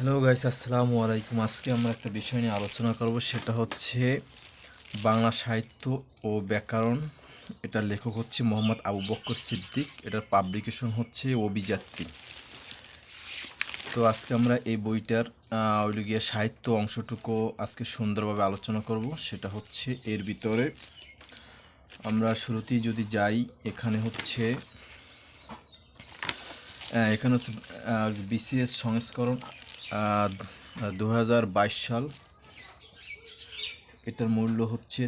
Hello guys, আসসালামু আলাইকুম। আজকে আমরা একটা বিষয় নিয়ে আলোচনা করব, সেটা হচ্ছে বাংলা সাহিত্য ও ব্যাকরণ। এটার লেখক হচ্ছে মোহাম্মদ আবু বকর সিদ্দিক। এটার পাবলিকেশন হচ্ছে অভিযাত্রী। তো আজকে আমরা এই বইটার ওইদিকে সাহিত্য অংশটুকু আজকে সুন্দরভাবে আলোচনা করব। সেটা হচ্ছে এর ভিতরে আমরা শুরুতেই যদি যাই, এখানে হচ্ছে বিসিএস সংস্করণ 2022 সাল। এটার মূল্য হচ্ছে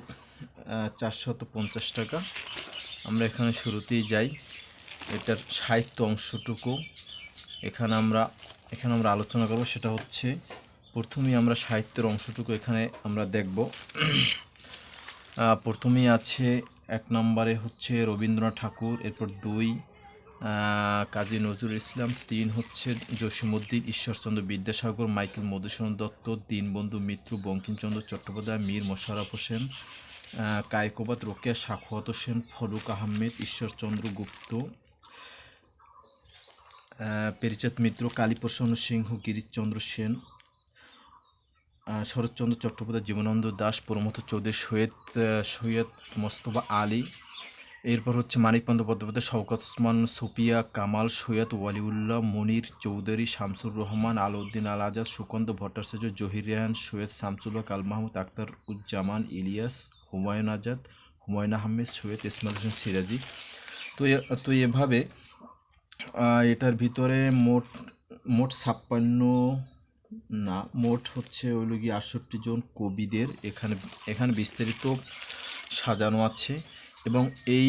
450 টাকা। আমরা এখানে শুরুতেই যাই, এটার সাহিত্য অংশটুকু এখানে আমরা আলোচনা করব। সেটা হচ্ছে প্রথমেই আমরা সাহিত্যের অংশটুকু এখানে আমরা দেখব। প্রথমেই আছে 1 নম্বরে হচ্ছে রবীন্দ্রনাথ ঠাকুর, এরপর 2 কাজী নজরুল ইসলাম, 3 হচ্ছে জসীমউদ্দিন, ঈশ্বরচন্দ্র বিদ্যাসাগর, মাইকেল মধুসূদন দত্ত, দীনবন্ধু মিত্র, বঙ্কিমচন্দ্র চট্টোপাধ্যায়, মীর মশাররফ হোসেন, কায়কোবাদ, রোকেয়া সাখাওয়াত হোসেন, ফরুক আহমেদ, ঈশ্বরচন্দ্র গুপ্ত, পেরিচাঁদ মিত্র, কালীপ্রসন্ন সিংহ, গিরিশচন্দ্র সেন, শরৎচন্দ্র চট্টোপাধ্যায়, জীবনানন্দ দাশ, প্রমথ চৌধুরী, সৈয়দ মোস্তফা আলী। এরপর হচ্ছে মানিক বন্দ্যোপাধ্যায়, শওকত ওসমান, সুফিয়া কামাল, সৈয়দ ওয়ালিউল্লাহ, মনির চৌধুরী, শামসুর রহমান, আলাউদ্দিন আল আজাদ, সুকান্ত ভট্টাচার্য, জহির রেহান, সৈয়দ শামসুল হক, আল মাহমুদ, আখতার উজ্জামান, ইলিয়াস, হুমায়ুন আজাদ, হুমায়ুন আহমেদ, সৈয়দ ইসমাইল হোসেন সিরাজি। তো এভাবে এটার ভিতরে মোট 68 জন কবিদের এখানে বিস্তারিত সাজানো আছে। এবং এই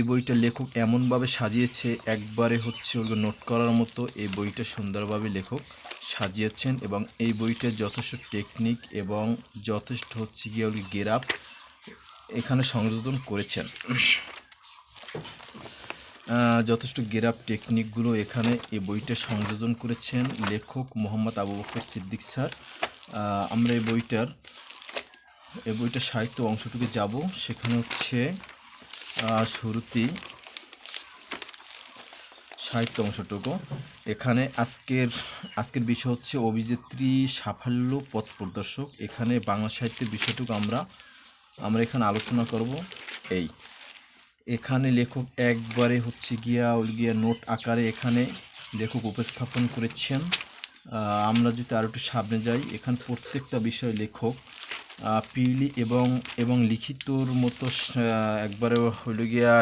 বইটা লেখক এমনভাবে সাজিয়েছে, একবারে হচ্ছে ওগুলো নোট করার মতো। এই বইটা সুন্দরভাবে লেখক সাজিয়েছেন এবং এই বইটা যথেষ্ট টেকনিক এবং যথেষ্ট হচ্ছে গিয়ে গেরাপ এখানে সংযোজন করেছেন। যথেষ্ট গেরাপ টেকনিকগুলো এখানে এই বইটা সংযোজন করেছেন লেখক মোহাম্মদ আবু বকর সিদ্দিক স্যার। আমরা এই বইটার সাহিত্য অংশটুকু যাব। সেখানে হচ্ছে শুরুতেই সাহিত্য অংশটুকু এখানে আজকের বিষয় হচ্ছে অভিযাত্রী সাফল্য পথ প্রদর্শক। এখানে বাংলা সাহিত্যের বিষয়টুকু আমরা এখানে আলোচনা করব। এখানে লেখক একবারে হচ্ছে গিয়া নোট আকারে এখানে লেখক উপস্থাপন করেছেন। আমরা যদি আরও একটু সামনে যাই, এখানে প্রত্যেকটা বিষয় লেখক পিলি এবং লিখিতর মতো একবারে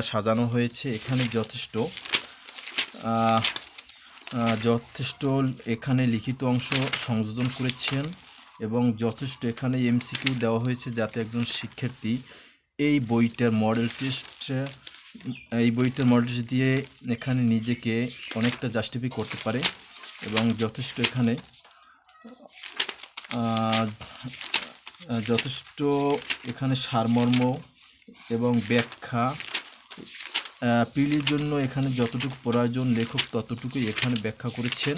সাজানো হয়েছে। এখানে যথেষ্ট এখানে লিখিত অংশ সংযোজন করেছেন এবং যথেষ্ট এখানে এমসিকিউ দেওয়া হয়েছে, যাতে একজন শিক্ষার্থী এই বইটার মডেল টেস্ট দিয়ে এখানে নিজেকে অনেকটা জাস্টিফাই করতে পারে। এবং যথেষ্ট এখানে সারমর্ম এবং ব্যাখ্যা পিলির জন্য এখানে যতটুকু প্রয়োজন লেখক ততটুকুই এখানে ব্যাখ্যা করেছেন।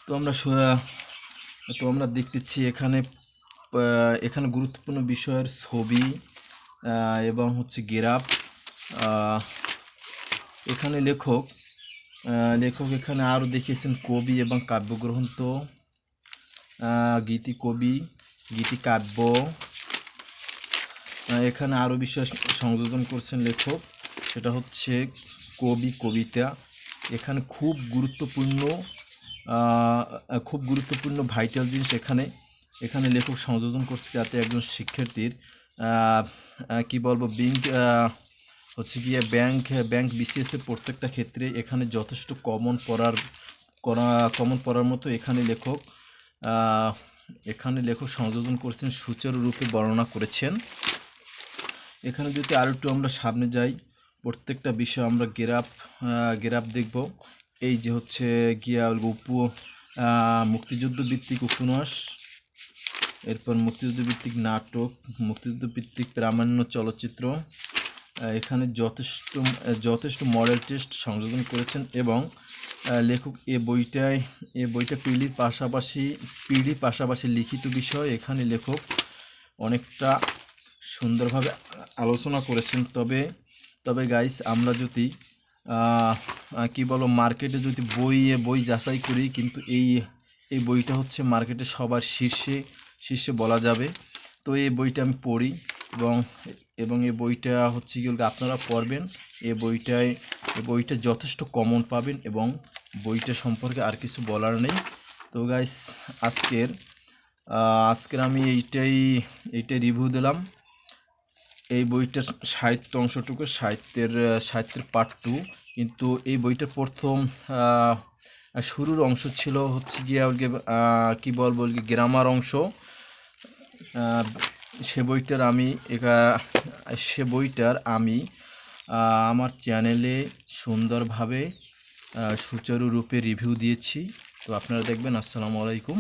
তো আমরা দেখতেছি এখানে গুরুত্বপূর্ণ বিষয়ের ছবি এবং হচ্ছে গেরাপ। এখানে লেখক এখানে আরও দেখিয়েছেন কবি এবং কাব্যগ্রন্থ, গীতি কাব্য। এখানে আরও বিষয় সংযোজন করছেন লেখক, সেটা হচ্ছে কবিতা। এখানে খুব গুরুত্বপূর্ণ ভাইটাল জিনিস এখানে লেখক সংযোজন করছে, যাতে একজন শিক্ষার্থীর হচ্ছে গিয়ে ব্যাংক বিসিএসের প্রত্যেকটা ক্ষেত্রে এখানে যথেষ্ট কমন পড়ার মতো এখানে লেখক সংযোজন করেছেন, সুচারুরূপে বর্ণনা করেছেন। এখানে যদি আরও একটু আমরা সামনে যাই, প্রত্যেকটা বিষয় আমরা গেরাপ দেখব। এই যে হচ্ছে গিয়া মুক্তিযুদ্ধ ভিত্তিক উপন্যাস, এরপর মুক্তিযুদ্ধ ভিত্তিক নাটক, মুক্তিযুদ্ধ ভিত্তিক প্রামাণ্য চলচ্চিত্র। এখানে যথেষ্ট মডেল টেস্ট সংযোজন করেছেন এবং লেখক এই বইটা পিলির পাশাপাশি লিখিত বিষয় এখানে লেখক অনেকটা সুন্দরভাবে আলোচনা করেছেন। তবে গাইস, আমরা যদি কি বলো মার্কেটে যদি বই যাচাই করি, কিন্তু এই বইটা হচ্ছে মার্কেটে সবার শীর্ষে বলা যাবে। তো এই বইটা আমি পড়ি এবং এবং এই বইটা হচ্ছে কি আপনারা পড়বেন। এই বইটা যথেষ্ট কমন পাবেন এবং বইটা সম্পর্কে আর কিছু বলার নেই। তো গাইস আজকের আমি এইটাই রিভিউ দিলাম। এই বইটার সাহিত্য অংশটুকু সাহিত্যের পার্ট 2। কিন্তু এই বইটার প্রথম শুরুর অংশ ছিল হচ্ছে গিয়ে কী বলবো গ্রামার অংশ। সে বইটার আমি আমার চ্যানেলে সুন্দরভাবে সুচারুরূপে রিভিউ দিয়েছি। তো আপনারা দেখবেন। আসসালামু আলাইকুম।